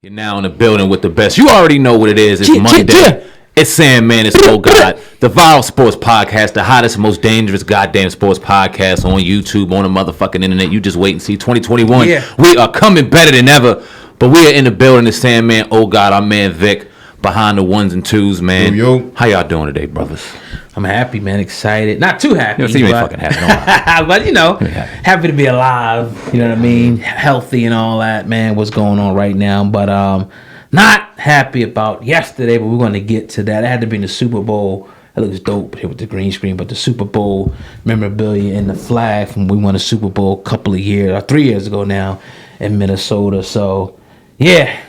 You're now in the building with the best. You already know what it is. It's Monday. It's Sandman. It's Oh God. The Viral Sports Podcast, the hottest, most dangerous goddamn sports podcast on YouTube, on the motherfucking internet. You just wait and see. 2021. Yeah. We are coming better than ever. But we are in the building. It's Sandman. Oh God. Our man Vic behind the ones and twos, man. Yo. How y'all doing today, brothers? I'm happy, man. Excited. Not too happy. You ain't fucking happy. But, you know, happy to be alive. You know what I mean? Healthy and all that, man. What's going on right now. But not happy about yesterday, but we're going to get to that. It had to be in the Super Bowl. It looks dope here with the green screen. But the Super Bowl memorabilia and the flag from we won a Super Bowl a couple of years, or 3 years ago now in Minnesota. So, yeah.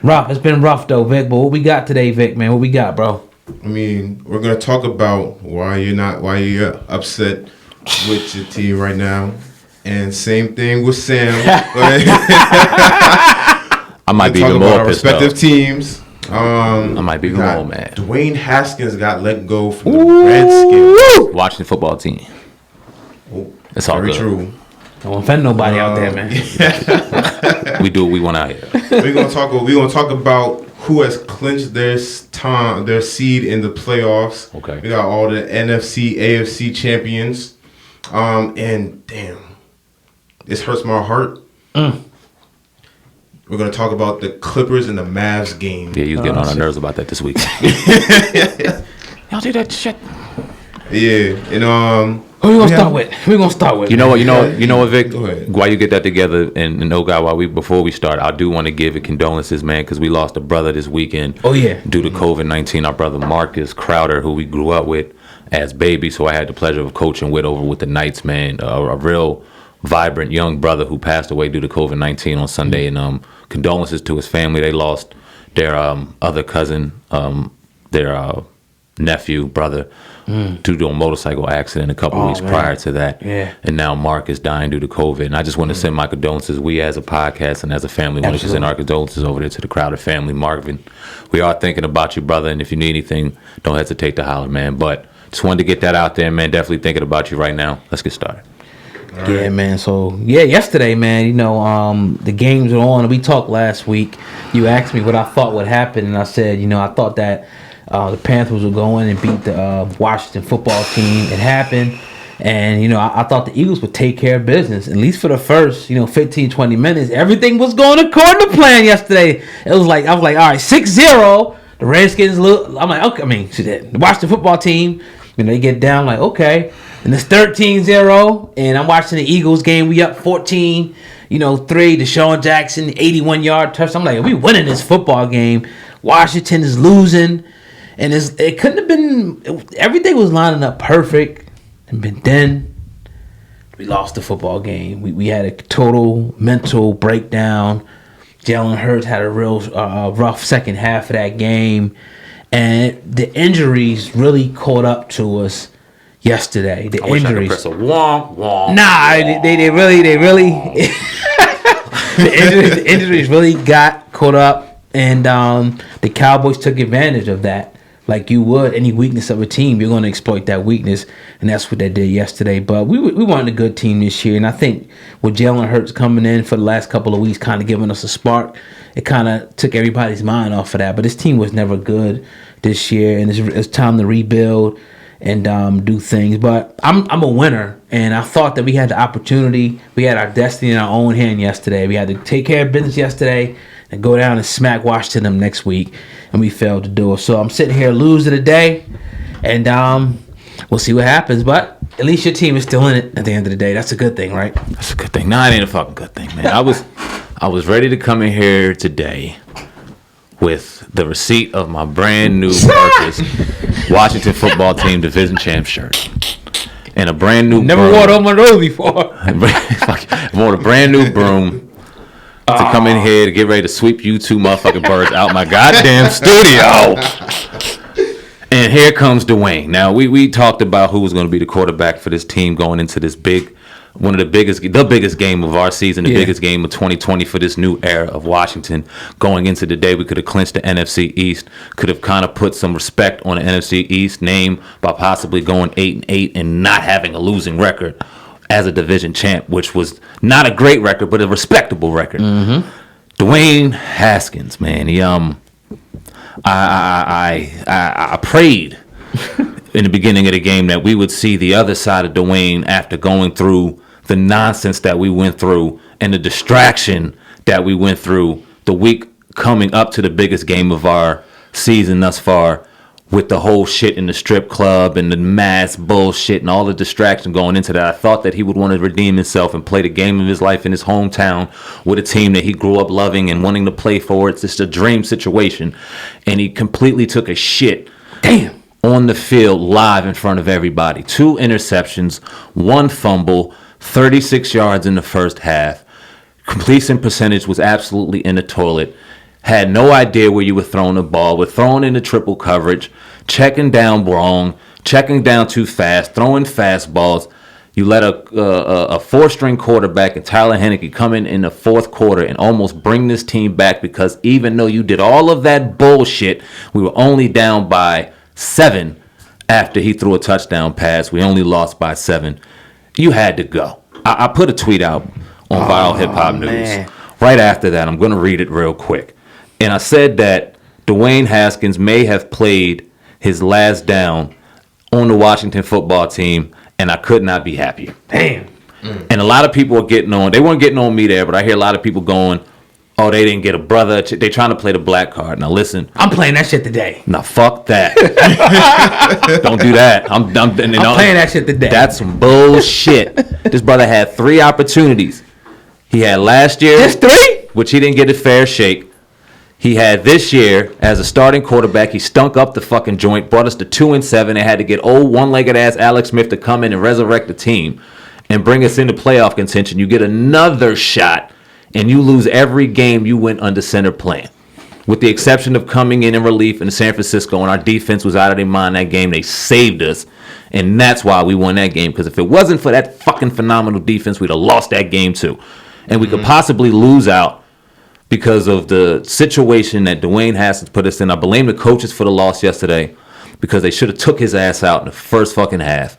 Rough. It's been rough, though, Vic. But what we got today, Vic, man? What we got, bro? I mean, we're gonna talk about why you're upset with your team right now, and same thing with Sam. I might be even more our pissed respective off. Teams. I might be even more mad. Dwayne Haskins got let go from the Redskins. Washington football team. It's all very good. true. Don't offend nobody out there, man. We do what we want out here. We're gonna talk about who has clinched their seed in the playoffs. Okay. We got all the NFC, AFC champions. And damn, this hurts my heart. We're gonna talk about the Clippers and the Mavs game. Yeah, you was getting on our nerves about that this week. Y'all do that shit. Yeah, and Who we gonna start with? You know what, Vic? Go ahead. While you get that together, and oh God, before we start, I do want to give condolences, man, because we lost a brother this weekend. Oh yeah. Due to COVID-19, our brother Marcus Crowder, who we grew up with as babies, so I had the pleasure of coaching with over with the Knights, man. A real vibrant young brother who passed away due to COVID-19 on Sunday, and condolences to his family. They lost their other cousin, their nephew, brother, due to a motorcycle accident a couple of weeks prior to that. Yeah. And now Mark is dying due to COVID. And I just want to send my condolences. We as a podcast and as a family want to send our condolences over there to the Crowder family. Marvin, we are thinking about you, brother. And if you need anything, don't hesitate to holler, man. But just wanted to get that out there, man. Definitely thinking about you right now. Let's get started. Right. Yeah, man. So, yesterday, man, you know, the games are on. We talked last week. You asked me what I thought would happen. And I said, you know, I thought that the Panthers would go in and beat the Washington football team. It happened. And, you know, I thought the Eagles would take care of business. At least for the first, 15, 20 minutes. Everything was going according to plan yesterday. I was like, all right, 6-0. The Redskins look. I'm like, okay. I mean, the Washington football team, they get down like, okay. And it's 13-0. And I'm watching the Eagles game. We up 14, 3. Deshaun Jackson, 81-yard touchdown. I'm like, we winning this football game. Washington is losing. And it couldn't have been. Everything was lining up perfect, and then we lost the football game. We had a total mental breakdown. Jalen Hurts had a real rough second half of that game, and the injuries really caught up to us yesterday. The injuries. Wish I could press a womp womp. Nah, they really. the injuries really got caught up, and the Cowboys took advantage of that. Like you would any weakness of a team, you're going to exploit that weakness, and that's what they did yesterday. But we weren't a good team this year, and I think with Jalen Hurts coming in for the last couple of weeks, kind of giving us a spark, it kind of took everybody's mind off of that. But this team was never good this year, and it's time to rebuild and do things. But I'm a winner, and I thought that we had the opportunity. We had our destiny in our own hand yesterday. We had to take care of business yesterday and go down and smack Washington them next week, and we failed to do it. So I'm sitting here loser today, and we'll see what happens. But at least your team is still in it at the end of the day. That's a good thing, right? That's a good thing. Nah, it ain't a fucking good thing, man. I was ready to come in here today with the receipt of my brand new purchase Washington football team division champ shirt and a brand new never wore one of those before. I bought a brand new broom to come in here to get ready to sweep you two motherfucking birds out my goddamn studio. And here comes Dwayne. Now, we talked about who was going to be the quarterback for this team going into this the biggest game of our season, the biggest game of 2020 for this new era of Washington. Going into the day, we could have clinched the NFC East, could have kind of put some respect on the NFC East name by possibly going 8-8 and not having a losing record as a division champ, which was not a great record, but a respectable record. Mm-hmm. Dwayne Haskins, man. He I prayed in the beginning of the game that we would see the other side of Dwayne after going through the nonsense that we went through and the distraction that we went through the week coming up to the biggest game of our season thus far, with the whole shit in the strip club and the mass bullshit and all the distraction going into that. I thought that he would want to redeem himself and play the game of his life in his hometown with a team that he grew up loving and wanting to play for. It's just a dream situation. And he completely took a shit. Damn. On the field live in front of everybody. 2 interceptions, 1 fumble, 36 yards in the first half. Completion percentage was absolutely in the toilet. Had no idea where you were throwing the ball, were thrown into triple coverage, checking down wrong, checking down too fast, throwing fastballs. You let a 4-string quarterback and Tyler Heineke come in the fourth quarter and almost bring this team back, because even though you did all of that bullshit, we were only down by 7 after he threw a touchdown pass. We only lost by 7. You had to go. I put a tweet out on Viral Hip Hop News. Right after that, I'm going to read it real quick. And I said that Dwayne Haskins may have played his last down on the Washington football team, and I could not be happier. Damn. And a lot of people are getting on. They weren't getting on me there, but I hear a lot of people going, oh, they didn't get a brother. They trying to play the black card. Now, listen. I'm playing that shit today. Now, fuck that. Don't do that. I'm playing that shit today. That's some bullshit. This brother had 3 opportunities. He had last year. Just 3? Which he didn't get a fair shake. He had this year as a starting quarterback. He stunk up the fucking joint, brought us to 2-7, and had to get old one-legged ass Alex Smith to come in and resurrect the team and bring us into playoff contention. You get another shot, and you lose every game you went under center playing. With the exception of coming in relief in San Francisco, and our defense was out of their mind that game. They saved us, and that's why we won that game. Because if it wasn't for that fucking phenomenal defense, we'd have lost that game too. And we could possibly lose out because of the situation that Dwayne Haskins put us in. I blame the coaches for the loss yesterday, because they should have took his ass out in the first fucking half.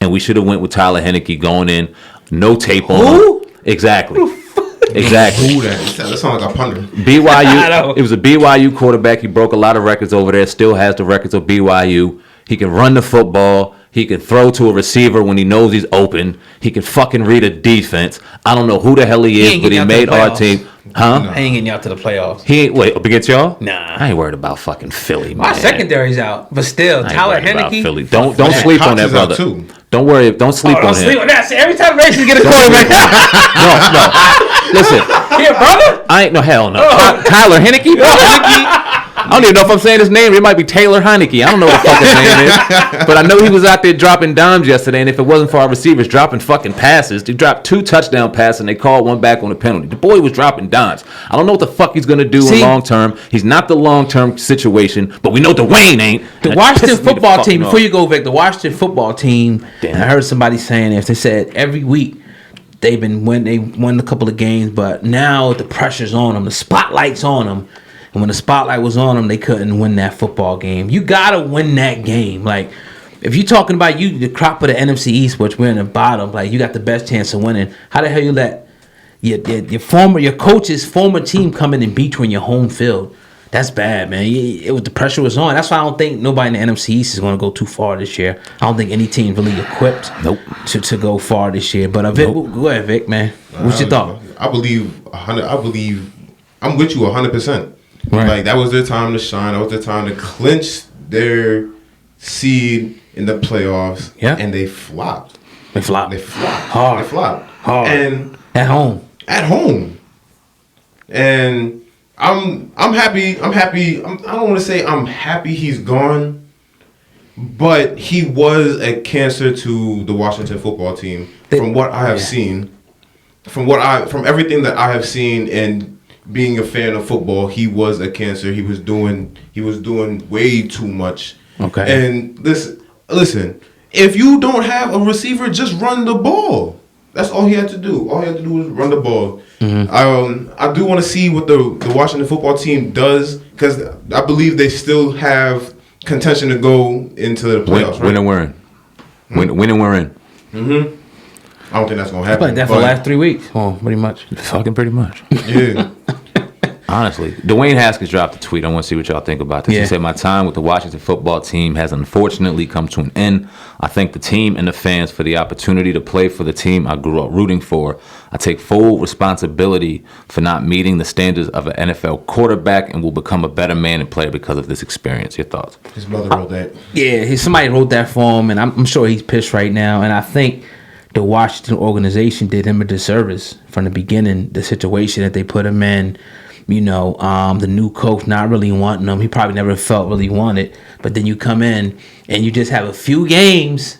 And we should have went with Tyler Heineke going in, no tape on him. Exactly. Exactly. Who that? That sounds like a punter. BYU. It was a BYU quarterback. He broke a lot of records over there. Still has the records of BYU. He can run the football. He can throw to a receiver when he knows he's open. He can fucking read a defense. I don't know who the hell he is, but he made our team. Huh? No. I ain't getting y'all to the playoffs. He ain't. Wait, up against y'all? Nah. I ain't worried about fucking Philly, man. My secondary's out, but still, Tyler Heineke. Philly. Don't sleep on that brother. Don't worry. Don't sleep on him. Don't sleep on that. See, every time Racers get a quarterback. No. Listen. Here, brother. I ain't no hell no. Tyler Heineke. I don't even know if I'm saying his name. It might be Taylor Heineke. I don't know what the fuck his name is. But I know he was out there dropping dimes yesterday, and if it wasn't for our receivers dropping fucking passes, they dropped 2 touchdown passes, and they called 1 back on a penalty. The boy was dropping dimes. I don't know what the fuck he's going to do in long term. He's not the long-term situation, but we know Dwayne ain't. The Washington football team, before you go, Vic, the Washington football team, I heard somebody saying this. They said every week they won a couple of games, but now the pressure's on them. The spotlight's on them. And when the spotlight was on them, they couldn't win that football game. You gotta win that game. Like, if you're talking about the crop of the NFC East, which we're in the bottom, like, you got the best chance of winning. How the hell you let your coach's former team come in and beat you in your home field? That's bad, man. The pressure was on. That's why I don't think nobody in the NFC East is going to go too far this year. I don't think any team really equipped to go far this year. But Vic, go ahead, Vic, man. What's your thought? I'm with you 100%. Right. Like, that was their time to shine. That was their time to clinch their seed in the playoffs. Yeah. And they flopped. They flopped hard. They flopped hard. And at home. And I'm happy. I don't want to say I'm happy he's gone, but he was a cancer to the Washington football team. From what I have seen, from everything that I have seen, and being a fan of football, he was a cancer. He was doing way too much. Okay. And listen, if you don't have a receiver, just run the ball. That's all he had to do. All he had to do was run the ball. Mm-hmm. I do want to see what the Washington football team does, because I believe they still have contention to go into the playoffs. Win and we're in. Win and we're in. Mm-hmm. I don't think that's gonna happen. Like that for the last 3 weeks. Oh, pretty much. Fucking pretty much. Yeah. Honestly, Dwayne Haskins dropped a tweet. I want to see what y'all think about this. Yeah. He said, "My time with the Washington football team has unfortunately come to an end. I thank the team and the fans for the opportunity to play for the team I grew up rooting for. I take full responsibility for not meeting the standards of an NFL quarterback and will become a better man and player because of this experience." Your thoughts? His mother wrote that. Yeah, somebody wrote that for him, and I'm sure he's pissed right now. And I think the Washington organization did him a disservice from the beginning. The situation that they put him in, the new coach not really wanting him. He probably never felt really wanted. But then you come in and you just have a few games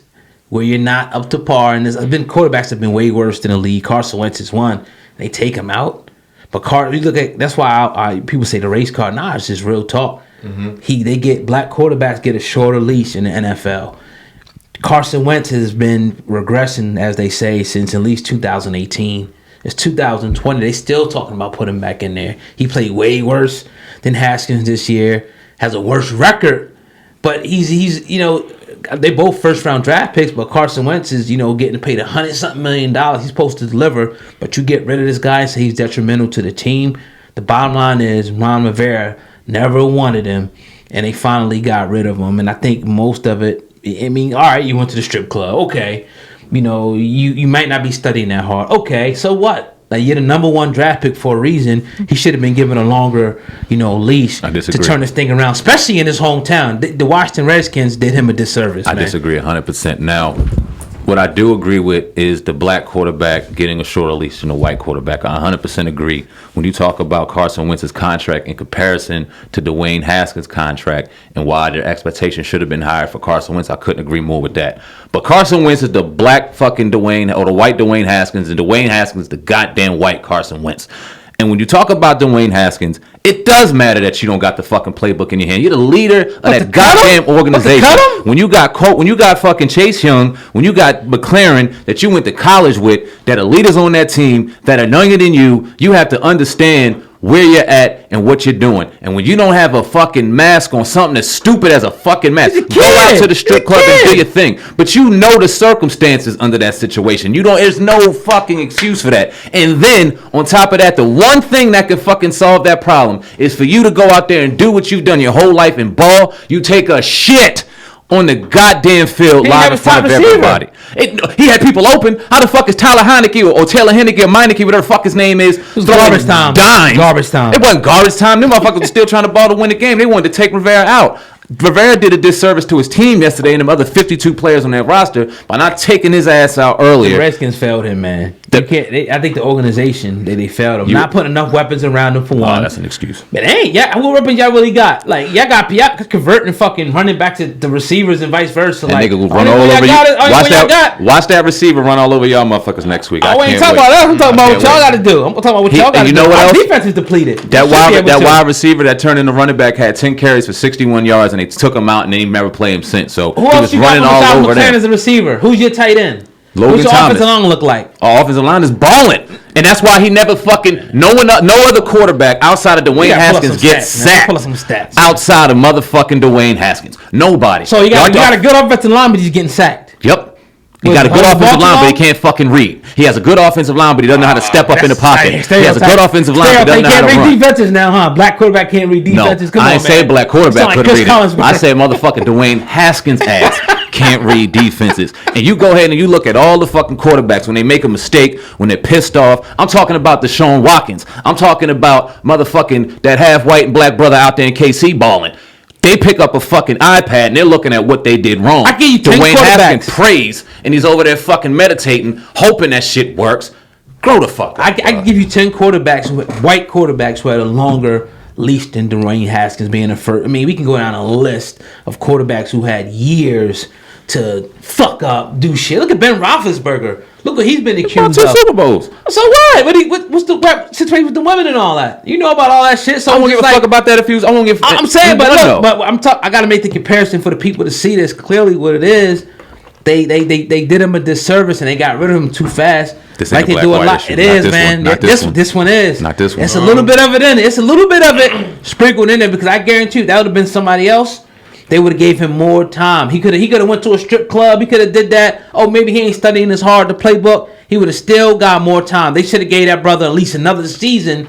where you're not up to par. And there's been quarterbacks that have been way worse than the league. Carson Wentz is one. They take him out. But you look at, that's why people say the race car. Nah, it's just real talk. Mm-hmm. Black quarterbacks get a shorter leash in the NFL. Carson Wentz has been regressing, as they say, since at least 2018. It's 2020. They still talking about putting him back in there. He played way worse than Haskins this year. Has a worse record, but he's they both first round draft picks. But Carson Wentz is getting paid $100-something million. He's supposed to deliver, but you get rid of this guy and say he's detrimental to the team. The bottom line is Ron Rivera never wanted him, and they finally got rid of him. And I think most of it. I mean, all right, you went to the strip club, okay. You might not be studying that hard. Okay, so what? Like, you're the number one draft pick for a reason. He should have been given a longer, leash to turn this thing around, especially in his hometown. The Washington Redskins did him a disservice. I disagree 100%. Now, what I do agree with is the black quarterback getting a shorter leash than the white quarterback. I 100% agree. When you talk about Carson Wentz's contract in comparison to Dwayne Haskins' contract and why their expectation should have been higher for Carson Wentz, I couldn't agree more with that. But Carson Wentz is the black fucking Dwayne, or the white Dwayne Haskins, and Dwayne Haskins is the goddamn white Carson Wentz. And when you talk about Dwayne Haskins, it does matter that you don't got the fucking playbook in your hand. You're the leader of that goddamn organization. When you got fucking Chase Young, when you got McLaren that you went to college with, that are leaders on that team that are younger than you, you have to understand where you're at and what you're doing. And when you don't have a fucking mask on, something as stupid as a fucking mask, go out to the strip club and do your thing. But you know the circumstances under that situation. There's no fucking excuse for that. And then on top of that, the one thing that could fucking solve that problem is for you to go out there and do what you've done your whole life and ball. You take a shit on the goddamn field live in front of everybody. He had people open. How the fuck is Tyler Heineke or Taylor Heineke or Meineke, whatever the fuck his name is? It was garbage time. Garbage time. It wasn't garbage time. Them motherfuckers were still trying to ball to win the game. They wanted to take Rivera out. Rivera did a disservice to his team yesterday and them other 52 players on that roster by not taking his ass out earlier. The Redskins failed him, man. I think the organization, they failed him. Not putting enough weapons around him for one. Oh, that's an excuse. But what weapons y'all really got? Like, y'all converting fucking running back to the receivers and vice versa. And like, nigga will run all over you. Watch that receiver run all over y'all motherfuckers next week. I ain't talking about that. I'm talking about what y'all got to do. I'm talking about what y'all got to do. You know what else? Our defense is depleted. That wide receiver that turned into running back had 10 carries for 61 yards, and they took him out, and they never played him since. So who else you running all over there as a receiver? Who's your tight end? What's your offensive line look like? Our offensive line is balling. And that's why he never fucking... No other quarterback outside of Dwayne Haskins gets sacked. Pull up some stats. Outside of motherfucking Dwayne Haskins. Nobody. So you got a good offensive line, but he's getting sacked. Yep. He got a good offensive line, but he can't fucking read. He has a good offensive line, but he doesn't know how to step up in the pocket. He has a good offensive line, but doesn't know how to run. He can't read defenses now, huh? Black quarterback can't read defenses. No, I ain't say black quarterback couldn't read it. I said motherfucking Dwayne Haskins ass can't read defenses. And you go ahead and you look at all the fucking quarterbacks when they make a mistake, when they're pissed off. I'm talking about Deshaun Watkins. I'm talking about motherfucking that half white and black brother out there in KC balling. They pick up a fucking iPad and they're looking at what they did wrong. I give you 10 Dwayne quarterbacks. Haskins prays and he's over there fucking meditating, hoping that shit works. Grow the fuck up. I can give you 10 quarterbacks, white quarterbacks who had a longer leash than Dwayne Haskins being a first. I mean, we can go down a list of quarterbacks who had years to fuck up, do shit. Look at Ben Roethlisberger. Look what he's been accused of. 2 Super Bowls. So what? What's the situation with the women and all that? You know about all that shit. So I won't give a fuck about that if you. I won't give. I'm saying, but look, I got to make the comparison for the people to see this clearly. What it is, they did him a disservice and they got rid of him too fast. This like they do a lot. It is, man. This one is. Not this one. It's a little bit of it in it. It's a little bit of it sprinkled in there because I guarantee you that would have been somebody else. They would have gave him more time. He could have went to a strip club. He could have did that. Oh, maybe he ain't studying as hard the playbook. He would have still got more time. They should have gave that brother at least another season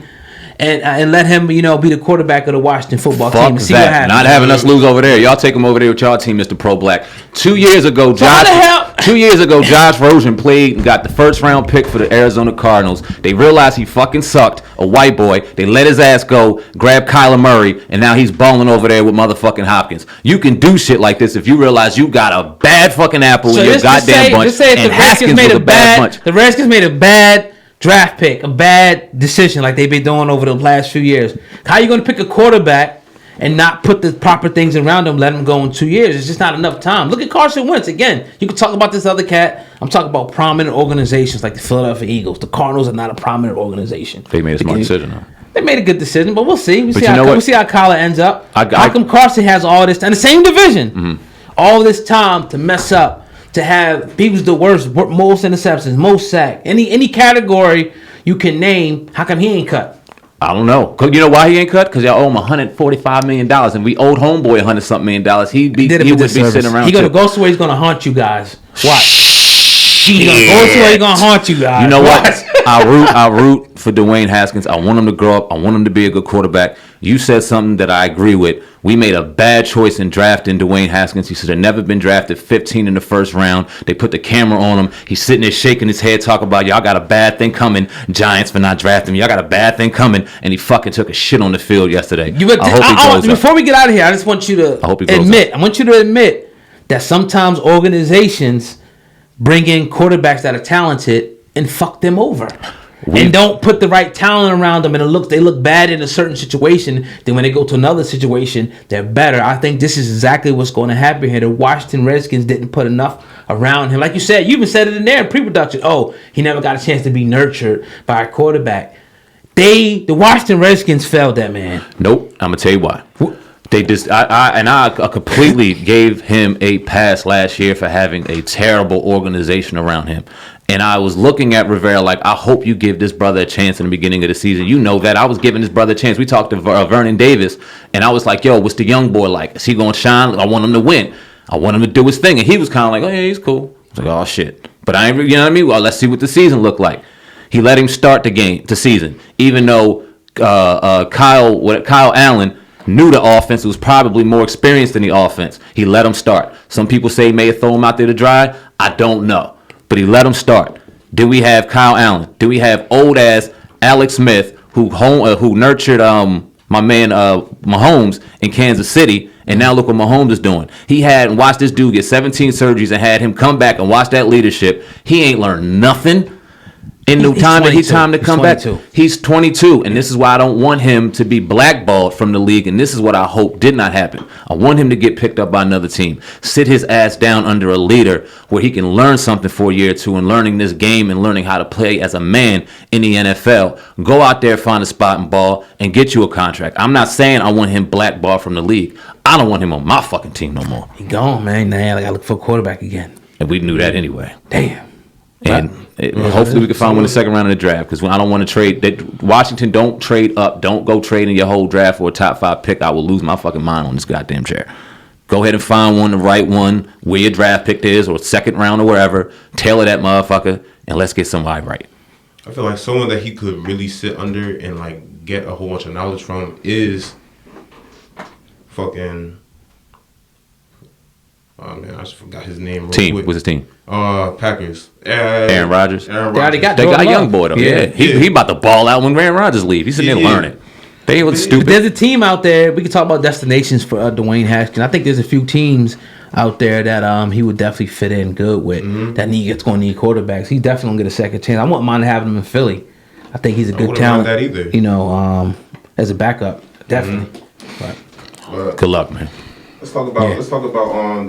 and let him, be the quarterback of the Washington football team Fuck and see what that. happens. Not having us lose over there. Y'all take him over there with y'all team, Mr. Pro Black. 2 years ago, how the hell- 2 years ago, Josh Rosen played and got the first round pick for the Arizona Cardinals. They realized he fucking sucked, a white boy. They let his ass go, grabbed Kyler Murray, and now he's balling over there with motherfucking Hopkins. You can do shit like this if you realize you got a bad fucking apple in your goddamn bunch. Just say if and the Redskins Haskins made was a a bad bunch. bad, the Redskins made a bad draft pick, a bad decision like they've been doing over the last few years. How you going to pick a quarterback and not put the proper things around him, let him go in 2 years? It's just not enough time. Look at Carson Wentz. Again, you can talk about this other cat. I'm talking about prominent organizations like the Philadelphia Eagles. The Cardinals are not a prominent organization. They made a smart decision, though. They made a good decision, but we'll see. We'll what? see how Kyler ends up. How come Carson has all this in the same division? All this time to mess up, to have he was the worst, most interceptions, most sack, any category you can name. How come he ain't cut? I don't know. Cause you know why he ain't cut? Because y'all owe him $145 million, and we owed Homeboy $100-something million. He would be sitting around. He gonna go somewhere. He's gonna haunt you guys. Watch. He's gonna go somewhere. He's gonna haunt you guys. You know Watch. what? I root for Dwayne Haskins. I want him to grow up. I want him to be a good quarterback. You said something that I agree with. We made a bad choice in drafting Dwayne Haskins. He should have never been drafted 15 in the first round. They put the camera on him. He's sitting there shaking his head, talking about, y'all got a bad thing coming, Giants, for not drafting me. Y'all got a bad thing coming. And he fucking took a shit on the field yesterday. Before we get out of here, I just want you to admit. I want you to admit that sometimes organizations bring in quarterbacks that are talented and fuck them over. And don't put the right talent around them, and they look bad in a certain situation. Then when they go to another situation, they're better. I think this is exactly what's going to happen here. The Washington Redskins didn't put enough around him. Like you said, you even said it in there in pre-production. Oh, he never got a chance to be nurtured by a quarterback. The Washington Redskins failed that man. Nope. I'm gonna tell you why. They just I completely gave him a pass last year for having a terrible organization around him. And I was looking at Rivera like, I hope you give this brother a chance in the beginning of the season. You know that I was giving this brother a chance. We talked to Vernon Davis, and I was like, yo, what's the young boy like? Is he going to shine? I want him to win. I want him to do his thing. And he was kind of like, oh, yeah, he's cool. I was like, oh, shit. But I ain't, you know what I mean? Well, let's see what the season looked like. He let him start the season, even though Kyle Allen knew the offense, was probably more experienced in the offense. He let him start. Some people say he may have thrown him out there to dry. I don't know. But he let him start. Do we have Kyle Allen? Do we have old ass Alex Smith who nurtured my man Mahomes in Kansas City, and now look what Mahomes is doing. He had watched this dude get 17 surgeries and had him come back and watch that leadership. He ain't learned nothing. In the time that he's time to come back, he's 22, and this is why I don't want him to be blackballed from the league, and this is what I hope did not happen. I want him to get picked up by another team, sit his ass down under a leader where he can learn something for a year or two and learning this game and learning how to play as a man in the NFL. Go out there, find a spot and ball, and get you a contract. I'm not saying I want him blackballed from the league. I don't want him on my fucking team no more. He gone, man. Now I gotta look for a quarterback again. And we knew that anyway. Damn. And hopefully we can find one in the second round of the draft, because I don't want to trade. Washington, don't trade up. Don't go trading your whole draft for a top 5 pick. I will lose my fucking mind on this goddamn chair. Go ahead and find one, the right one, where your draft pick is, or second round or wherever. Tailor that motherfucker, and let's get somebody right. I feel like someone that he could really sit under and like get a whole bunch of knowledge from is fucking. Oh man, I just forgot his name. Team. What's his team? Packers. Aaron Rodgers. They already got They got a young boy though. Yeah. He about to ball out when Aaron Rodgers leave. He's sitting there learning. They was stupid. There's a team out there. We can talk about destinations for Dwayne Haskins. I think there's a few teams out there that he would definitely fit in good with. That it's going to need quarterbacks. He's definitely going to get a second chance. I wouldn't mind having him in Philly. I think he's a good talent. That either. You know, as a backup, definitely. But good luck, man. Let's talk about the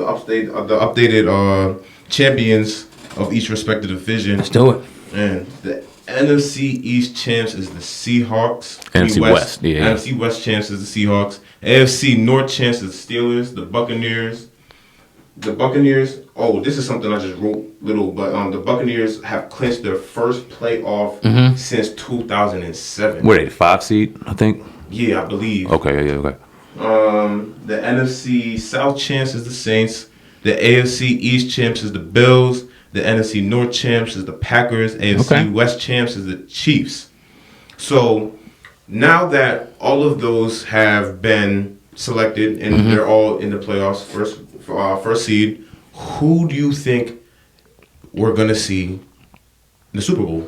updated champions of each respective division. Let's do it. And the NFC East champs is the Seahawks. NFC West. Yeah. NFC West champs is the Seahawks. AFC North champs is the Steelers. The Buccaneers. Oh, this is something I just wrote little, but the Buccaneers have clinched their first playoff since 2007. Were they the 5 seed? I think. Yeah, I believe. Okay. Yeah. Okay. The NFC South champs is the Saints. The AFC East champs is the Bills. The NFC North champs is the Packers. AFC West champs is the Chiefs. So now that all of those have been selected and they're all in the playoffs, first seed, who do you think we're gonna see in the Super Bowl?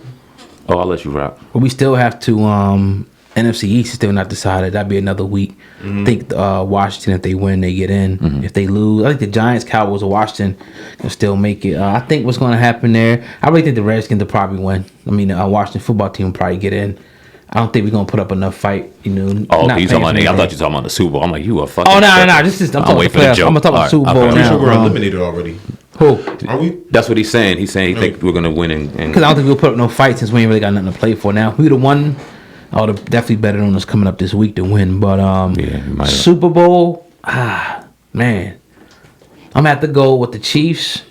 Oh, I'll let you rock. But we still have to. NFC East is still not decided. That'd be another week. I think Washington, if they win, they get in. If they lose, I think the Giants, Cowboys, or Washington can still make it. I think what's going to happen there, I really think the Redskins will probably win. I mean, the Washington football team will probably get in. I don't think we're going to put up enough fight, you know. Oh, you talking about? I thought you were talking about the Super Bowl. I'm like, you a fucking. Oh, no. This is, I'm talking about the playoffs. I'm going to talk about Super Bowl I'm now. sure we're eliminated already. Who? Are we? That's what he's saying. He's saying he think we're going to win. Because I don't think we'll put up no fight since we ain't really got nothing to play for now. We would have won. Oh, they're definitely better than us coming up this week to win. But Super Bowl, man. I'm going to have to go with the Chiefs.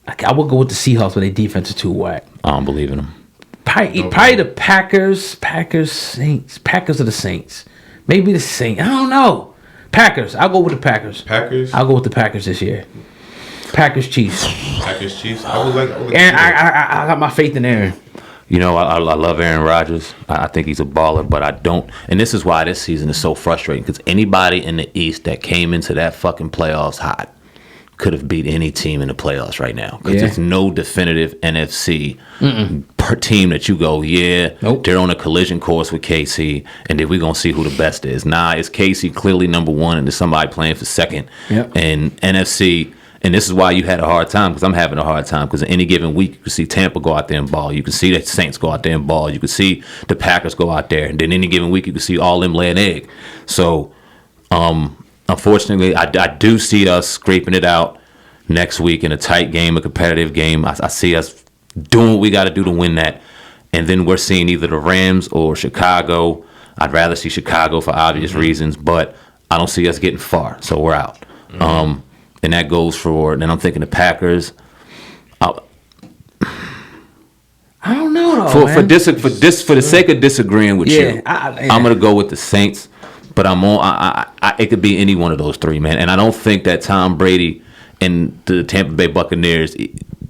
I would go with the Seahawks, but their defense is too whack. I don't believe in them. Probably the Packers, Saints. Packers or the Saints. Maybe the Saints. I don't know. Packers. I'll go with the Packers. Packers? I'll go with the Packers this year. Packers, Chiefs. Packers, Chiefs. I would like Aaron, I got my faith in Aaron. You know, I love Aaron Rodgers. I think he's a baller, but I don't. And this is why this season is so frustrating, because anybody in the East that came into that fucking playoffs hot could have beat any team in the playoffs right now. Because there's no definitive NFC per team that you go, they're on a collision course with KC, and then we're going to see who the best is. Nah, it's KC clearly number one, and there's somebody playing for second. Yep. And NFC... And this is why you had a hard time, because I'm having a hard time, because in any given week, you can see Tampa go out there and ball. You can see the Saints go out there and ball. You can see the Packers go out there. And then any given week, you can see all them lay an egg. So, unfortunately, I do see us scraping it out next week in a tight game, a competitive game. I see us doing what we got to do to win that. And then we're seeing either the Rams or Chicago. I'd rather see Chicago for obvious reasons, but I don't see us getting far. So we're out. And that goes for, and then I'm thinking the Packers. I don't know though, for the sake of disagreeing with you, I'm gonna go with the Saints. But I'm on. It could be any one of those three, man. And I don't think that Tom Brady and the Tampa Bay Buccaneers,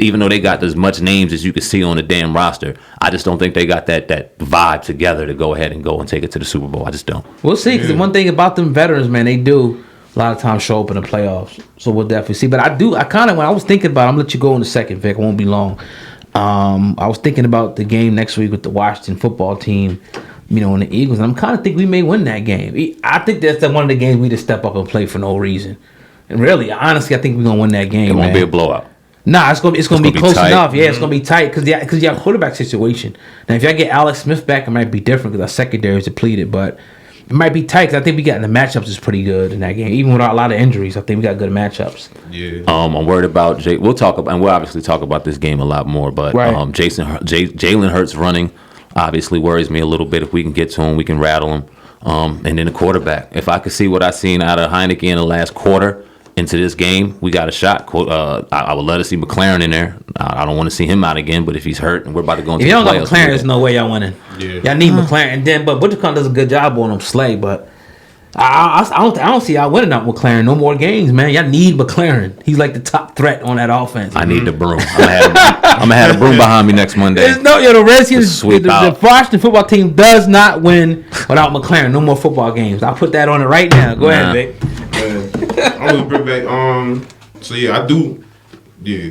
even though they got as much names as you can see on the damn roster, I just don't think they got that vibe together to go ahead and go and take it to the Super Bowl. I just don't. We'll see. Because the one thing about them veterans, man, they do a lot of times show up in the playoffs. So we'll definitely see. But I kind of, when I was thinking about it, I'm going to let you go in a second, Vic. It won't be long. I was thinking about the game next week with the Washington football team, you know, and the Eagles. And I'm kind of think we may win that game. I think that's one of the games we just step up and play for no reason. And really, honestly, I think we're going to win that game. It won't be a blowout. Nah, it's gonna be close tight. enough. Yeah, it's gonna be tight because you have a quarterback situation. Now, if y'all get Alex Smith back, it might be different because our secondary is depleted. But it might be tight because I think we got the matchups is pretty good in that game. Even with a lot of injuries, I think we got good matchups. Yeah. I'm worried about Jay. We'll talk about, and we'll obviously talk about this game a lot more. But Jalen Hurts running obviously worries me a little bit. If we can get to him, we can rattle him. And then the quarterback. If I could see what I seen out of Heineke in the last quarter into this game, we got a shot. I would love to see McLaren in there. I don't want to see him out again, but if he's hurt and we're about to go into the playoffs. If you don't got McLaren, there's no way y'all winning. Yeah. Y'all need McLaren. And then, but Butchercon does a good job on him, Slay, but I don't see y'all winning out McLaren no more games, man. Y'all need McLaren. He's like the top threat on that offense. I need the broom. I'm gonna have a broom behind me next Monday. The Redskins, the Washington football team does not win without McLaren. No more football games. I'll put that on it right now. Go ahead, Vic. I'm gonna bring back. So yeah, I do. Yeah,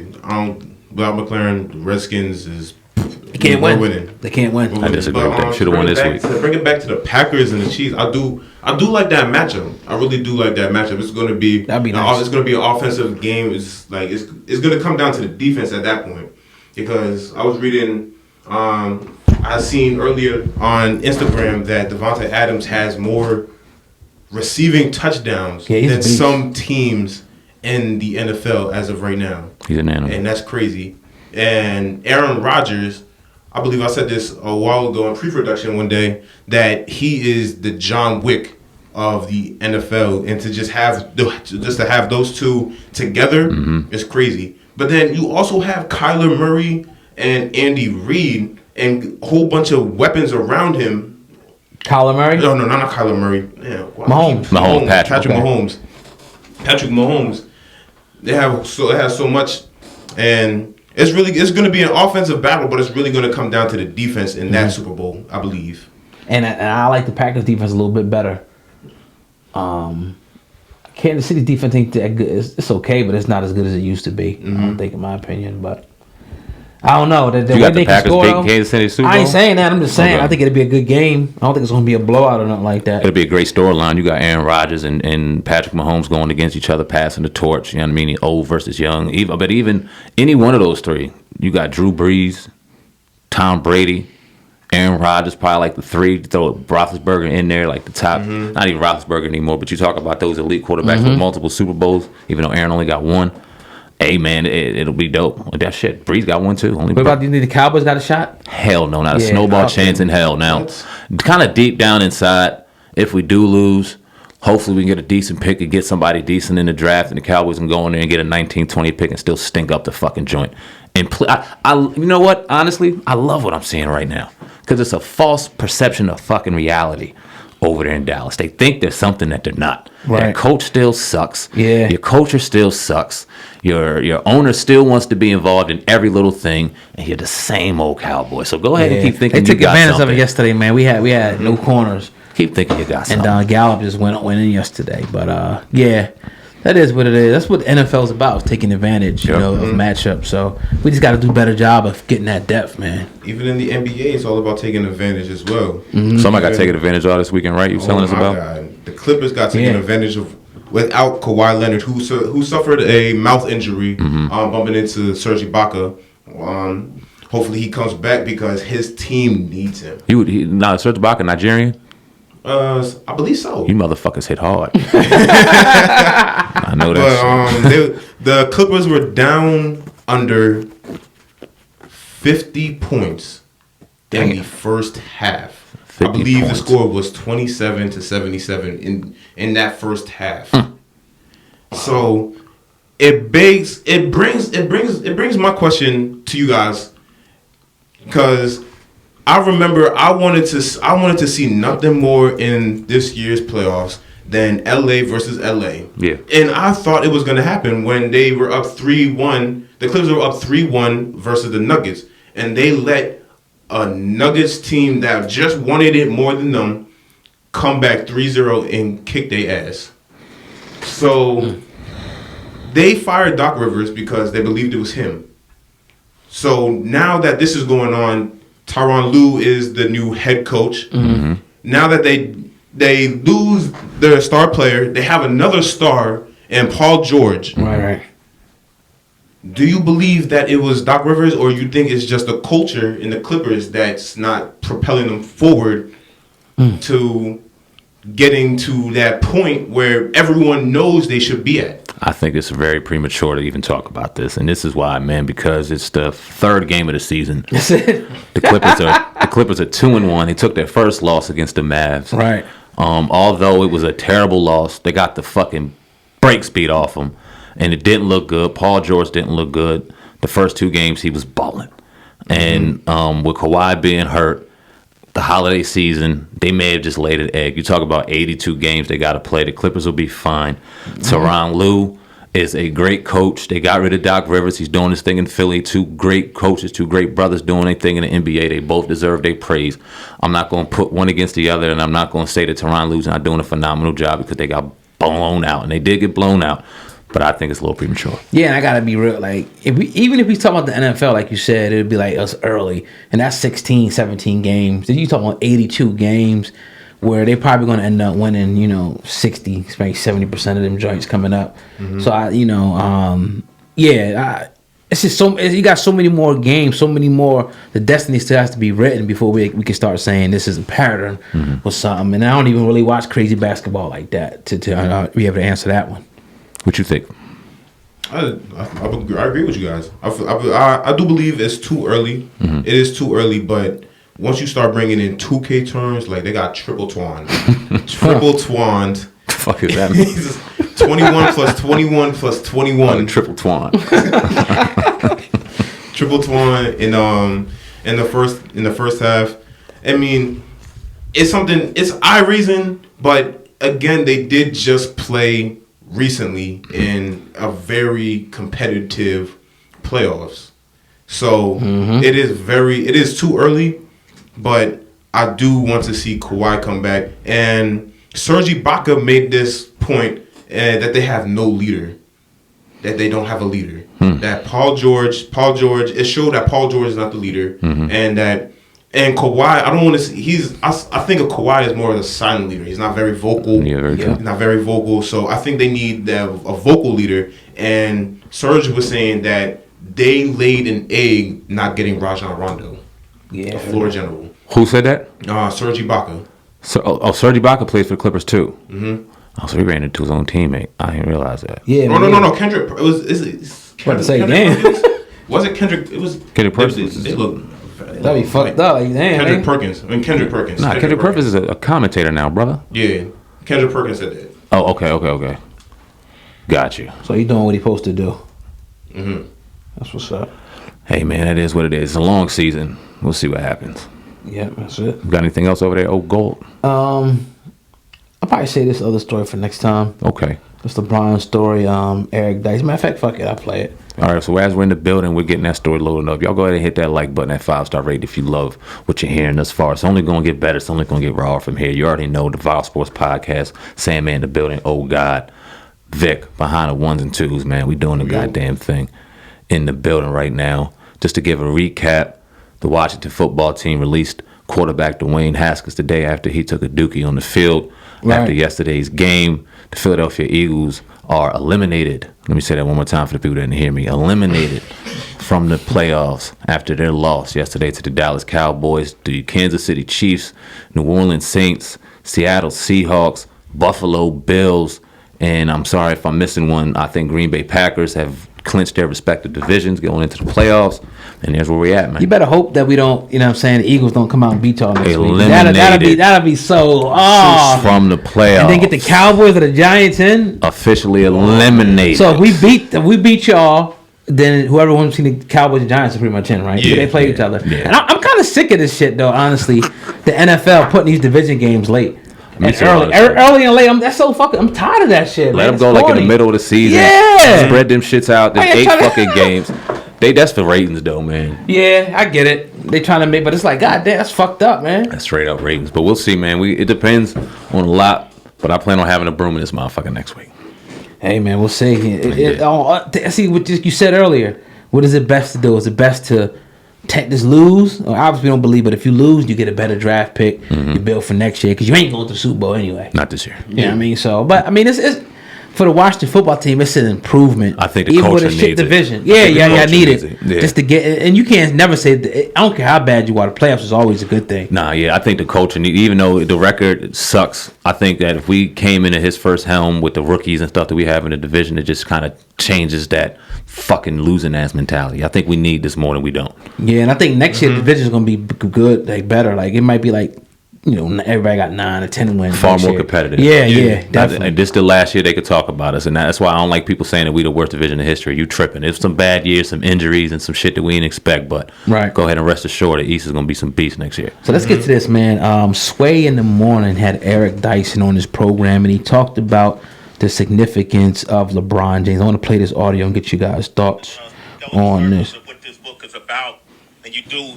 without McLaren, the Redskins is. They can't win. Winning. They can't win. I disagree with that. Should have won this week. Bring it back to the Packers and the Chiefs. I do like that matchup. I really do like that matchup. It's going to be. That'd be nice. It's going to be an offensive game. It's like it's going to come down to the defense at that point, because I was reading. I seen earlier on Instagram that Devontae Adams has more receiving touchdowns than some teams in the NFL as of right now. He's an animal, and that's crazy. And Aaron Rodgers, I believe I said this a while ago in pre-production one day, that he is the John Wick of the NFL, and to just have those two together is crazy. But then you also have Kyler Murray and Andy Reid and a whole bunch of weapons around him. Kyler Murray? No, not Kyler Murray. Yeah, Mahomes. Patrick Mahomes. Patrick Mahomes. They have so much, and it's going to be an offensive battle, but it's really going to come down to the defense in that Super Bowl, I believe. And I like the Packers defense a little bit better. Kansas City defense ain't that good. It's okay, but it's not as good as it used to be. I don't think, in my opinion, but I don't know. The You way got the they can Packers score, beating though, Kansas City Super Bowl? I ain't saying that. I'm just saying Okay. I think it'll be a good game. I don't think it's going to be a blowout or nothing like that. It'll be a great storyline. You got Aaron Rodgers and Patrick Mahomes going against each other, passing the torch. You know what I mean? Old versus young. Even any one of those three, you got Drew Brees, Tom Brady, Aaron Rodgers, probably like the three. Throw Roethlisberger in there, like the top. Not even Roethlisberger anymore, but you talk about those elite quarterbacks with multiple Super Bowls, even though Aaron only got one. Hey, man, it'll be dope. That shit, Breeze got one, too. What about, do you think the Cowboys got a shot? Hell no, not a Yeah, snowball okay. chance in hell. Now, kind of deep down inside, if we do lose, hopefully we can get a decent pick and get somebody decent in the draft, and the Cowboys can go in there and get a 19-20 pick and still stink up the fucking joint. And you know what? Honestly, I love what I'm seeing right now because it's a false perception of fucking reality over there in Dallas. They think there's something that they're not. Right. Their coach still sucks. Yeah. Your culture still sucks. Your owner still wants to be involved in every little thing, and you're the same old cowboy. So go ahead and keep thinking they you took got advantage something. of it yesterday, man. We had no corners, Keep thinking you got and something. Gallup just went in yesterday. But yeah, that is what it is. That's what the NFL is about, is taking advantage, Yep. of matchups. So we just got to do a better job of getting that depth, man. Even in the NBA, it's all about taking advantage as well. Somebody got taken advantage of this weekend, right? You telling us my about? God. The Clippers got taken Yeah. advantage of without Kawhi Leonard, who suffered a mouth injury, bumping into Serge Ibaka. Hopefully he comes back because his team needs him. Serge Ibaka, Nigerian? I believe so. You motherfuckers hit hard. I know that. The Clippers were down under 50 points in the first half. I 50 believe points. the score was 27-77 in that first half. So it brings my question to you guys, because I remember I wanted to see nothing more in this year's playoffs than LA versus LA. Yeah. And I thought it was going to happen when they were up 3-1. The Clippers were up 3-1 versus the Nuggets, and they let a Nuggets team that just wanted it more than them come back 3-0 and kick their ass. So they fired Doc Rivers because they believed it was him. So now that this is going on, Tyronn Lue is the new head coach. Now that they lose their star player, they have another star and Paul George. Right. Do you believe that it was Doc Rivers, or you think it's just the culture in the Clippers that's not propelling them forward to getting to that point where everyone knows they should be at? I think it's very premature to even talk about this, and this is why, man, because it's the third game of the season. That's it. The Clippers are 2-1. They took their first loss against the Mavs. Right. Although it was a terrible loss, they got the fucking brakes beat off them, and it didn't look good. Paul George didn't look good. The first two games he was balling, and with Kawhi being hurt, the holiday season, they may have just laid an egg. You talk about 82 games they got to play. The Clippers will be fine. Tyronn Lue is a great coach. They got rid of Doc Rivers. He's doing his thing in Philly. Two great coaches, two great brothers doing their thing in the NBA. They both deserve their praise. I'm not going to put one against the other, and I'm not going to say that Tyronn Lue's not doing a phenomenal job because they got blown out, and they did get blown out. But I think it's a little premature. Yeah, and I gotta be real. Like, even if we talk about the NFL, like you said, it would be like us early, and that's 16, 17 games. Then you talk about 82 games, where they probably gonna end up winning, 60, maybe 70% of them joints coming up. So it's just you got so many more games, so many more. The destiny still has to be written before we can start saying this is a pattern or something. And I don't even really watch crazy basketball like that to be able to answer that one. What you think? I agree with you guys. I do believe it's too early. It is too early, but once you start bringing in 2K terms, like they got triple twined. Triple twined. The fuck is that? 21 plus 21 plus 21. Triple twine. Triple twine in the first half. I mean, it's eye raising, but again, they did just play recently in a very competitive playoffs. So it is too early, but I do want to see Kawhi come back. And Serge Ibaka made this point that they have no leader, that they don't have a leader. That Paul George, it showed that Paul George is not the leader, and Kawhi, I don't want to see. I think of Kawhi as more of a silent leader. He's not very vocal. Yeah, very true. He's not very vocal. So I think they need a vocal leader. And Serge was saying that they laid an egg not getting Rajon Rondo, the floor general. Who said that? Serge Ibaka. So, Serge Ibaka plays for the Clippers too. Oh, so he ran into his own teammate. I didn't realize that. Yeah. No. Kendrick. It was. What to say? Damn. Was it Kendrick? It was Kendrick Perkins. They look. That'd be fucked up. Like, damn. Kendrick Perkins. Kendrick Perkins. Nah, Kendrick Perkins is a commentator now, brother. Yeah, Kendrick Perkins said that. Oh, okay. Got you. So he doing what he supposed to do. That's what's up. Hey, man, that is what it is. It's a long season. We'll see what happens. Yeah, that's it. Got anything else over there? Oh, Gold. I'll probably say this other story for next time. Okay. It's the LeBron story. Eric Dice. Matter of fact, fuck it. I'll play it. All right, so as we're in the building, we're getting that story loaded up. Y'all go ahead and hit that like button, that 5-star rate if you love what you're hearing thus far. It's only going to get better. It's only going to get raw from here. You already know the Vile Sports Podcast, Sandman in the building, oh God, Vic, behind the ones and twos, man. We doing the goddamn thing in the building right now. Just to give a recap, the Washington football team released quarterback Dwayne Haskins today after he took a dookie on the field. Right. After yesterday's game, the Philadelphia Eagles are eliminated. Let me say that one more time for the people that didn't hear me. Eliminated from the playoffs after their loss yesterday to the Dallas Cowboys, the Kansas City Chiefs, New Orleans Saints, Seattle Seahawks, Buffalo Bills, and I'm sorry if I'm missing one. I think Green Bay Packers have clinched their respective divisions going into the playoffs, and there's where we're at, man. You better hope that we don't, you know what I'm saying, the Eagles don't come out and beat y'all next week. Eliminated. That'll be so from the playoffs. And then get the Cowboys or the Giants in. Officially eliminated. So if we beat y'all, then whoever wants to see the Cowboys and Giants are pretty much in, right? Yeah, They play each other. Yeah. And I'm kind of sick of this shit, though, honestly. The NFL putting these division games late. Me too, Early and late. I'm tired of that shit. Let man. them go It's like in corny. the middle of the season. Yeah. Spread them shits out. There's Why you 8 trying to- fucking games. That's for ratings, though, man. Yeah, I get it. They trying to make, but it's like, God damn, that's fucked up, man. That's straight up ratings. But we'll see, man. It depends on a lot. But I plan on having a broom in this motherfucker next week. Hey, man, we'll see. See what you said earlier. What is it best to do? Is it best to just lose? Well, obviously, we don't believe, but if you lose, you get a better draft pick. You build for next year because you ain't going to the Super Bowl anyway. Not this year. You know what I mean? So, but I mean, it's for the Washington football team. It's an improvement. I think the even culture with a shit needs it. division. I Yeah, think the I culture need needs it. it. Yeah. Just to get, and you can't never say. I don't care how bad you are. The playoffs is always a good thing. Nah, yeah, I think the culture need, even though the record sucks, I think that if we came into his first helm with the rookies and stuff that we have in the division, it just kind of changes that fucking losing ass mentality. I think we need this more than we don't. Yeah, and I think next year the division is gonna be good, like better. Like it might be like, you know, everybody got 9 or 10 wins. Far next more year. competitive. Yeah, definitely. And this the last year they could talk about us, and that's why I don't like people saying that we the worst division in history. You tripping? There's some bad years, some injuries, and some shit that we didn't expect. But Right. go ahead and rest assured, the East is gonna be some beast next year. So let's get to this, man. Sway in the Morning had Eric Dyson on his program, and he talked about the significance of LeBron James. I want to play this audio and get you guys' thoughts on this. What this book is about, and you do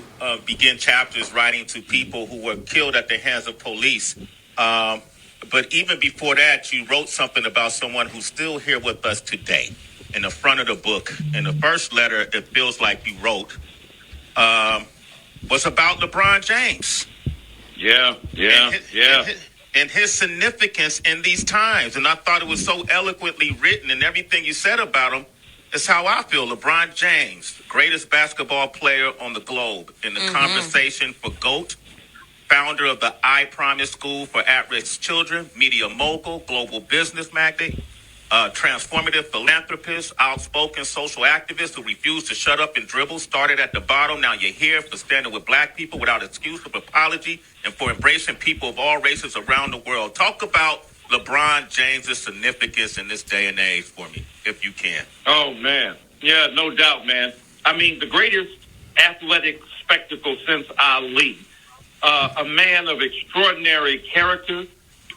begin chapters writing to people who were killed at the hands of police. But even before that, you wrote something about someone who's still here with us today. In the front of the book, in the first letter, it feels like you wrote, was about LeBron James. Yeah. And his significance in these times. And I thought it was so eloquently written, and everything you said about him is how I feel. LeBron James, greatest basketball player on the globe, in the conversation for GOAT, founder of the I Promise School for At-Risk Children, media mogul, global business magnate, transformative philanthropist, outspoken social activist who refused to shut up and dribble, started at the bottom. Now you're here for standing with black people without excuse of apology and for embracing people of all races around the world. Talk about LeBron James' significance in this day and age for me, if you can. Oh, man. Yeah, no doubt, man. I mean, the greatest athletic spectacle since Ali. A man of extraordinary character,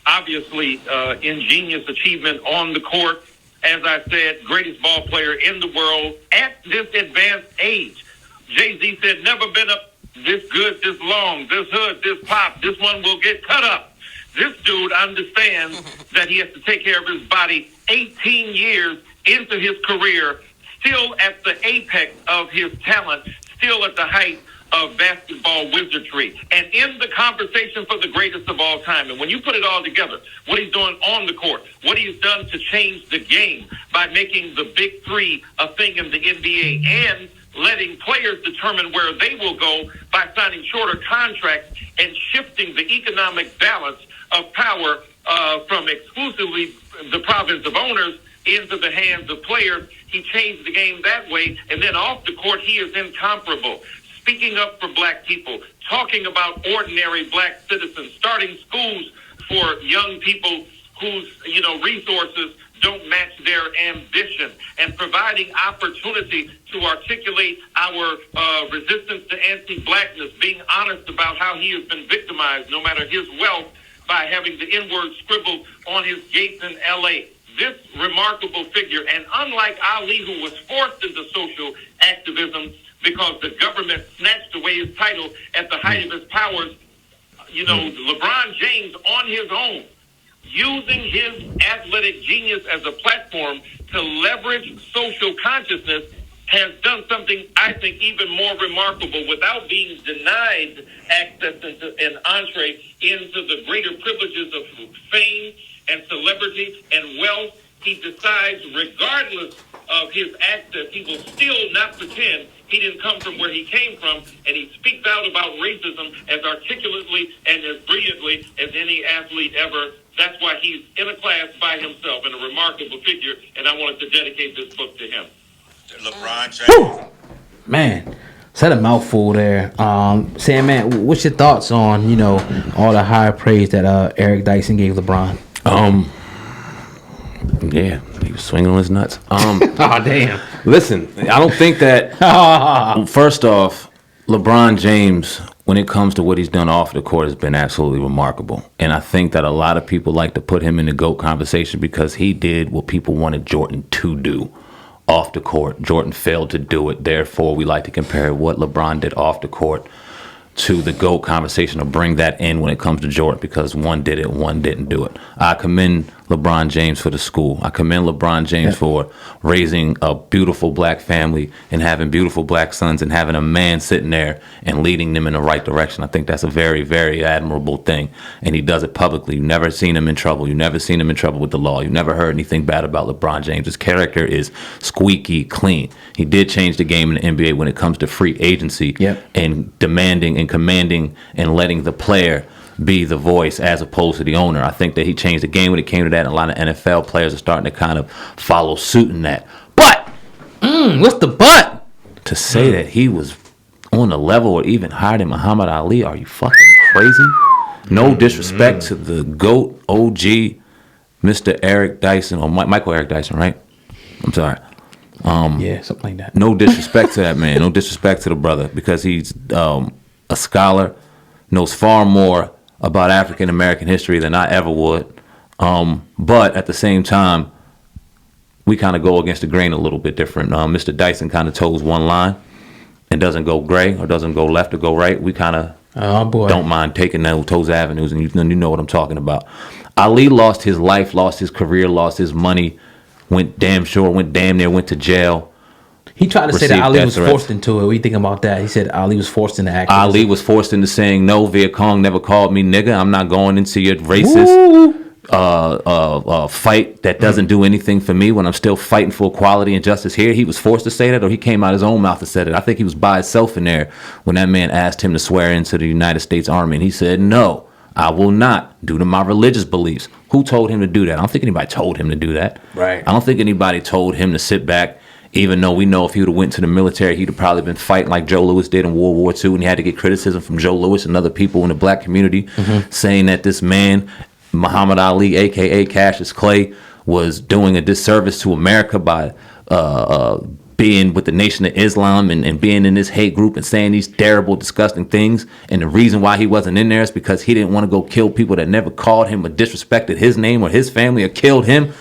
obviously ingenious achievement on the court. As I said, greatest ball player in the world at this advanced age. Jay-Z said, never been up this good, this long, this hood, this pop, this one will get cut up. This dude understands that he has to take care of his body 18 years into his career, still at the apex of his talent, still at the height of basketball wizardry, and in the conversation for the greatest of all time. And when you put it all together, what he's doing on the court, what he's done to change the game by making the big three a thing in the NBA, and letting players determine where they will go by signing shorter contracts and shifting the economic balance of power from exclusively the province of owners into the hands of players. He changed the game that way, and then off the court, he is incomparable. Speaking up for black people, talking about ordinary black citizens, starting schools for young people whose, resources don't match their ambition, and providing opportunity to articulate our resistance to anti-blackness, being honest about how he has been victimized, no matter his wealth, by having the N-word scribbled on his gates in L.A. This remarkable figure, and unlike Ali, who was forced into social activism because the government snatched away his title at the height of his powers, LeBron James on his own, using his athletic genius as a platform to leverage social consciousness, has done something I think even more remarkable without being denied access and entree into the greater privileges of fame and celebrity and wealth. He decides, regardless of his access, he will still not pretend he didn't come from where he came from, and he speaks out about racism as articulately and as brilliantly as any athlete ever. That's why he's in a class by himself and a remarkable figure, and I wanted to dedicate this book to him. LeBron James. Man, said a mouthful there. Sam, man, what's your thoughts on, all the high praise that Eric Dyson gave LeBron? Yeah, he was swinging on his nuts. Oh, damn. Listen, I don't think that. First off, LeBron James, when it comes to what he's done off the court, has been absolutely remarkable. And I think that a lot of people like to put him in the GOAT conversation because he did what people wanted Jordan to do off the court. Jordan failed to do it. Therefore, we like to compare what LeBron did off the court to the GOAT conversation, or bring that in when it comes to Jordan, because one did it, one didn't do it. I commend LeBron James for the school. I commend LeBron James for raising a beautiful black family and having beautiful black sons and having a man sitting there and leading them in the right direction. I think that's a very, very admirable thing. And he does it publicly. You've never seen him in trouble. You've never seen him in trouble with the law. You've never heard anything bad about LeBron James. His character is squeaky clean. He did change the game in the NBA when it comes to free agency and demanding and commanding and letting the player be the voice as opposed to the owner. I think that he changed the game when it came to that, and a lot of NFL players are starting to kind of follow suit in that. But What's the but? to say that he was on the level or even higher than Muhammad Ali, are you fucking crazy? No disrespect to the GOAT, OG, Mr. Eric Dyson, or Michael Eric Dyson, right? I'm sorry. Yeah, something like that. No disrespect to that man. No disrespect to the brother, because he's a scholar, knows far more about African American history than I ever would. But at the same time, we kind of go against the grain a little bit different. Mr. Dyson kind of toes one line and doesn't go gray or doesn't go left or go right. We kind of don't mind taking those avenues, and you know what I'm talking about. Ali lost his life, lost his career, lost his money, went damn near went to jail. He tried to say that Received Ali death was threats. forced into it. What do you think about that? He said Ali was forced into activism. Ali was forced into saying, no, Viet Cong never called me nigga. I'm not going into your racist fight that doesn't do anything for me when I'm still fighting for equality and justice here. He was forced to say that, or he came out his own mouth and said it. I think he was by himself in there when that man asked him to swear into the United States Army, and he said, no, I will not, due to my religious beliefs. Who told him to do that? I don't think anybody told him to do that. Right. I don't think anybody told him to sit back, even though we know if he would have went to the military, he'd have probably been fighting like Joe Louis did in World War II, and he had to get criticism from Joe Louis and other people in the black community saying that this man, Muhammad Ali, a.k.a. Cassius Clay, was doing a disservice to America by being with the Nation of Islam and being in this hate group and saying these terrible, disgusting things. And the reason why he wasn't in there is because he didn't want to go kill people that never called him or disrespected his name or his family or killed him.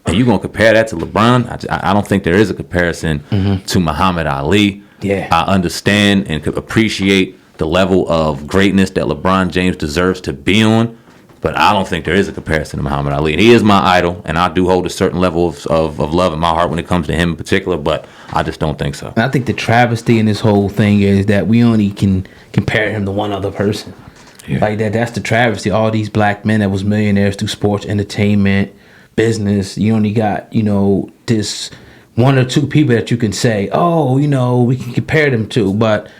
And you're going to compare that to LeBron? I don't think there is a comparison to Muhammad Ali. Yeah. I understand and could appreciate the level of greatness that LeBron James deserves to be on, but I don't think there is a comparison to Muhammad Ali. And he is my idol, and I do hold a certain level of love in my heart when it comes to him in particular, but I just don't think so. And I think the travesty in this whole thing is that we only can compare him to one other person. Yeah. Like that's the travesty. All these black men that was millionaires through sports, entertainment, business. You only got, this one or two people that you can say, oh, we can compare them to. But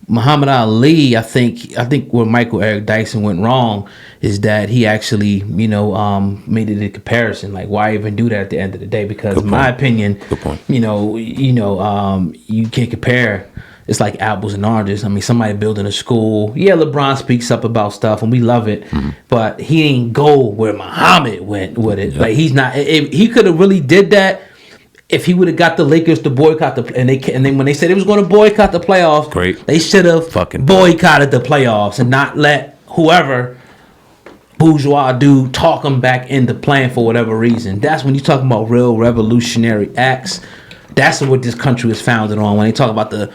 Muhammad Ali, I think where Michael Eric Dyson went wrong is that he actually, made it a comparison. Like, why even do that at the end of the day? Because in my opinion, Good point. You can't compare. It's like apples and oranges. I mean, somebody building a school. Yeah, LeBron speaks up about stuff, and we love it. Mm-hmm. But he ain't go where Muhammad went with it. Yep. Like he's not. He could have really did that if he would have got the Lakers to boycott and then when they said it was going to boycott the playoffs, great. They should have boycotted the playoffs and not let whoever bourgeois dude talk them back into playing for whatever reason. That's when you talk about real revolutionary acts. That's what this country is founded on. When they talk about the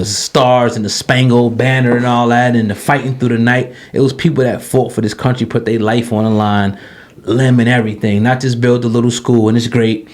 stars and the spangled banner and all that and the fighting through the night, it was people that fought for this country, put their life on the line, limb and everything, not just build a little school and it's great,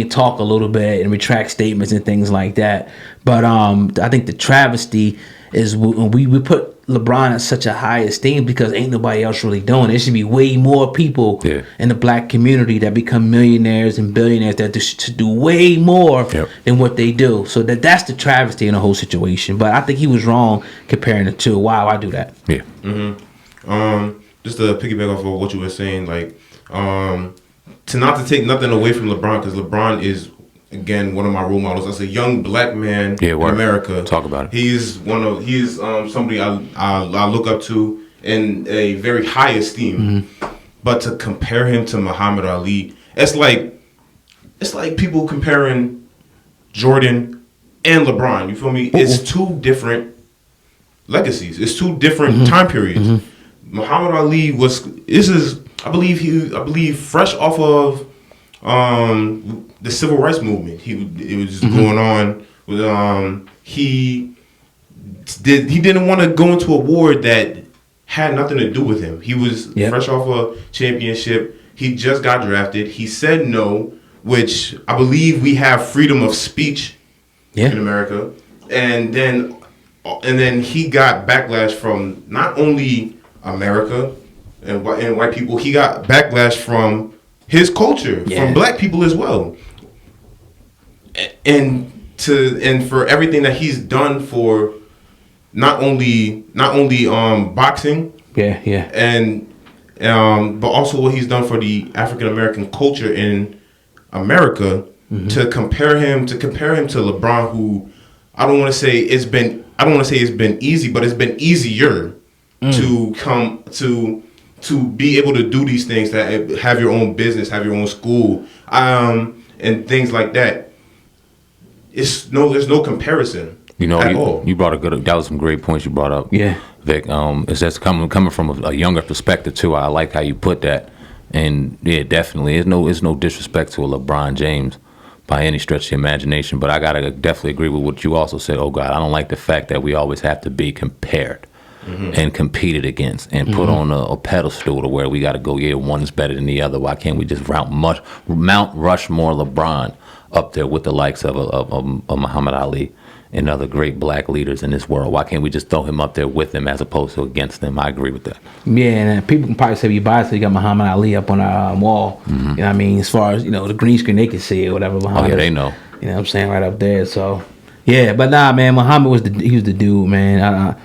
talk a little bit and retract statements and things like that. But I think the travesty is we put LeBron at such a high esteem because ain't nobody else really doing it. There should be way more people in the black community that become millionaires and billionaires that should do way more than what they do. So that's the travesty in the whole situation. But I think he was wrong comparing the two. Why do that? Yeah. Mm-hmm. Just to piggyback off of what you were saying, like to not to take nothing away from LeBron, because LeBron is, again, one of my role models. As a young black man in America, talk about it. He's somebody I look up to in a very high esteem. Mm-hmm. But to compare him to Muhammad Ali, it's like people comparing Jordan and LeBron. You feel me? Ooh. It's two different legacies. It's two different time periods. Mm-hmm. Muhammad Ali I believe fresh off of the civil rights movement. It was just going on with he didn't want to go into a war that had nothing to do with him. He was fresh off a championship. He just got drafted. He said no, which I believe we have freedom of speech in America. And then he got backlash from not only America and white people. He got backlash from his culture, from black people as well, and for everything that he's done for not only boxing, and but also what he's done for the African American culture in America. Mm-hmm. To compare him to LeBron, who I don't want to say it's been easy, but it's been easier to come to be able to do these things, that have your own business, have your own school, and things like that. There's no comparison. At all. You brought that was some great points you brought up. Yeah, Vic. It's just coming from a younger perspective too. I like how you put that, and definitely, it's no disrespect to a LeBron James by any stretch of the imagination, but I gotta definitely agree with what you also said. Oh God, I don't like the fact that we always have to be compared. Mm-hmm. And competed against and put on a pedestal to where we got to go, one's better than the other. Why can't we just Mount Rushmore LeBron up there with the likes of Muhammad Ali and other great black leaders in this world? Why can't we just throw him up there with them as opposed to against them? I agree with that. Yeah, and people can probably say we biased, so you got Muhammad Ali up on our wall. Mm-hmm. You know what I mean? As far as, the green screen, they can see it, whatever. Muhammad, they know. You know what I'm saying? Right up there. So, yeah, but nah, man, Muhammad was the dude, man.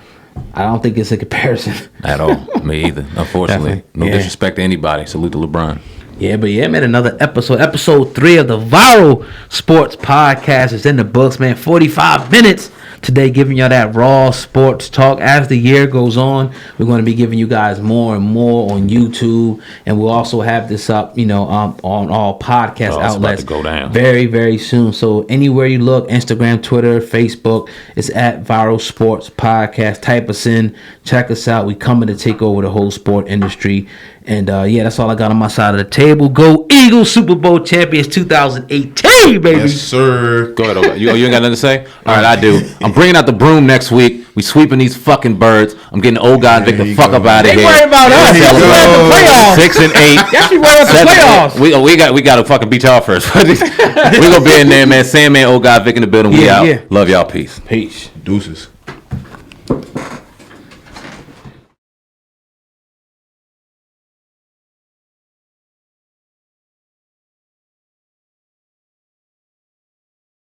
I don't think it's a comparison at all. Me either. Unfortunately, no disrespect to anybody. Salute to LeBron. Yeah, man, another episode 3 of the Viral Sports Podcast is in the books, man. 45 minutes today, giving y'all that raw sports talk. As the year goes on, we're going to be giving you guys more and more on YouTube, and we'll also have this up, on all podcast outlets. About to go down very, very soon. So anywhere you look, Instagram, Twitter, Facebook, it's at Viral Sports Podcast. Type us in, check us out. We coming to take over the whole sport industry. And yeah, that's all I got on my side of the table. Go Eagles, Super Bowl champions 2018, baby. Yes, sir. Go ahead. Oga. You ain't got nothing to say? All right, I do. I'm bringing out the broom next week. We sweeping these fucking birds. I'm getting old guy Vic the fuck up out of They here. worry about us. Let's Y'all be worried about the playoffs. 6 and 8. Y'all be worried about the playoffs. We got to fucking beat y'all first. We gonna be in there, man. Sandman, old guy Vic in the building. We Yeah, out. yeah. Love y'all. Peace. Peace. Deuces.